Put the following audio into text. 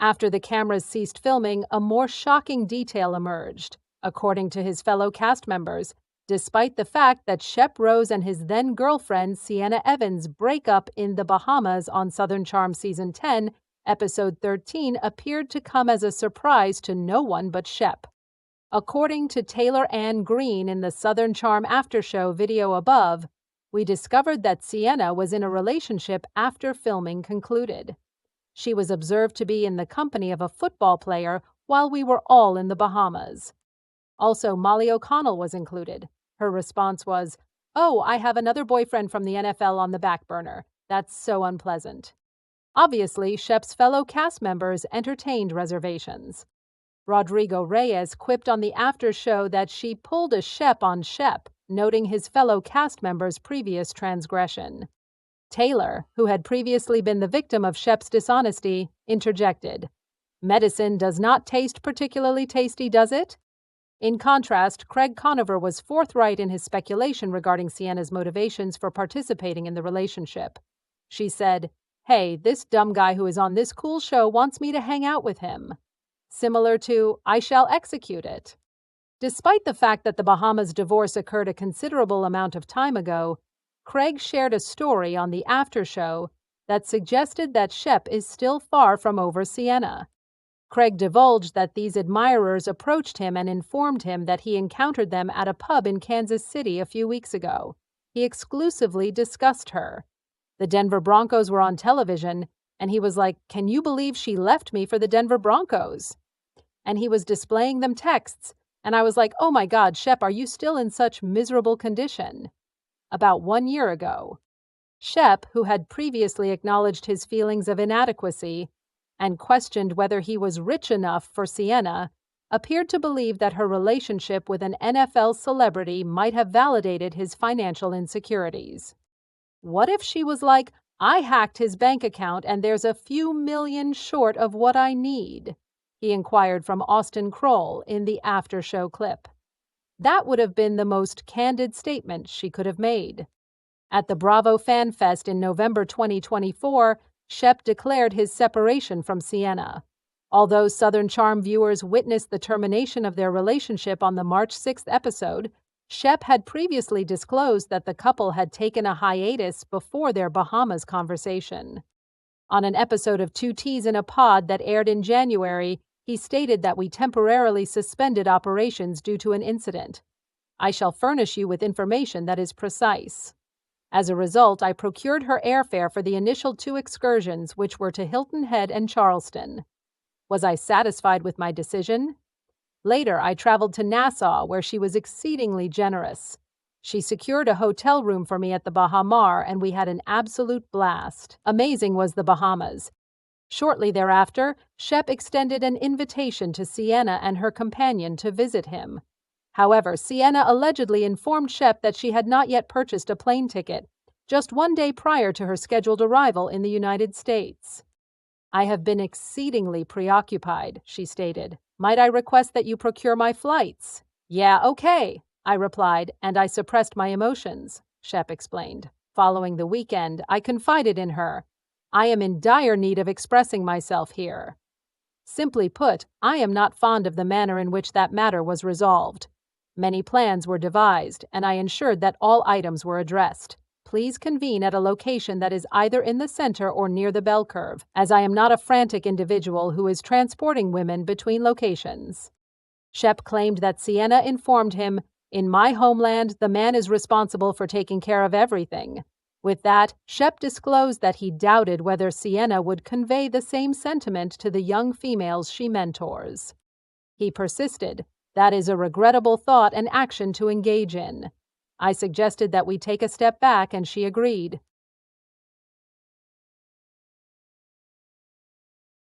After the cameras ceased filming, a more shocking detail emerged. According to his fellow cast members, despite the fact that Shep Rose and his then-girlfriend Sienna Evans break up in the Bahamas on Southern Charm Season 10, Episode 13 appeared to come as a surprise to no one but Shep. According to Taylor Ann Green in the Southern Charm after-show video above, we discovered that Sienna was in a relationship after filming concluded. She was observed to be in the company of a football player while we were all in the Bahamas. Also, Molly O'Connell was included. Her response was, "Oh, I have another boyfriend from the NFL on the back burner. That's so unpleasant." Obviously, Shep's fellow cast members entertained reservations. Rodrigo Reyes quipped on the after show that she pulled a Shep on Shep, noting his fellow cast members' previous transgression. Taylor, who had previously been the victim of Shep's dishonesty, interjected, "Medicine does not taste particularly tasty, does it?" In contrast, Craig Conover was forthright in his speculation regarding Sienna's motivations for participating in the relationship. She said, "Hey, this dumb guy who is on this cool show wants me to hang out with him." Similar to, "I shall execute it." Despite the fact that the Bahamas divorce occurred a considerable amount of time ago, Craig shared a story on the after show that suggested that Shep is still far from over Sienna. Craig divulged that these admirers approached him and informed him that he encountered them at a pub in Kansas City a few weeks ago. He exclusively discussed her. The Denver Broncos were on television, and he was like, "Can you believe she left me for the Denver Broncos?" And he was displaying them texts, and I was like, "Oh my God, Shep, are you still in such miserable condition?" About 1 year ago, Shep, who had previously acknowledged his feelings of inadequacy and questioned whether he was rich enough for Sienna, appeared to believe that her relationship with an NFL celebrity might have validated his financial insecurities. What if she was like, "I hacked his bank account and there's a few million short of what I need?" he inquired from Austin Kroll in the after-show clip. That would have been the most candid statement she could have made. At the Bravo Fan Fest in November 2024, Shep declared his separation from Sienna. Although Southern Charm viewers witnessed the termination of their relationship on the March 6th episode, Shep had previously disclosed that the couple had taken a hiatus before their Bahamas conversation. On an episode of Two Teas in a Pod that aired in January, he stated that we temporarily suspended operations due to an incident. "I shall furnish you with information that is precise. As a result, I procured her airfare for the initial 2 excursions, which were to Hilton Head and Charleston. Was I satisfied with my decision? Later, I traveled to Nassau, where she was exceedingly generous. She secured a hotel room for me at the Baha Mar, and we had an absolute blast. Amazing was the Bahamas. Shortly thereafter, Shep extended an invitation to Sienna and her companion to visit him. However, Sienna allegedly informed Shep that she had not yet purchased a plane ticket, just 1 day prior to her scheduled arrival in the United States. "I have been exceedingly preoccupied," she stated. "Might I request that you procure my flights?" "Yeah, okay," I replied, and I suppressed my emotions, Shep explained. Following the weekend, I confided in her, "I am in dire need of expressing myself here." Simply put, I am not fond of the manner in which that matter was resolved. Many plans were devised, and I ensured that all items were addressed. Please convene at a location that is either in the center or near the bell curve, as I am not a frantic individual who is transporting women between locations. Shep claimed that Sienna informed him, "In my homeland, the man is responsible for taking care of everything." With that, Shep disclosed that he doubted whether Sienna would convey the same sentiment to the young females she mentors. He persisted, "That is a regrettable thought and action to engage in." I suggested that we take a step back, and she agreed.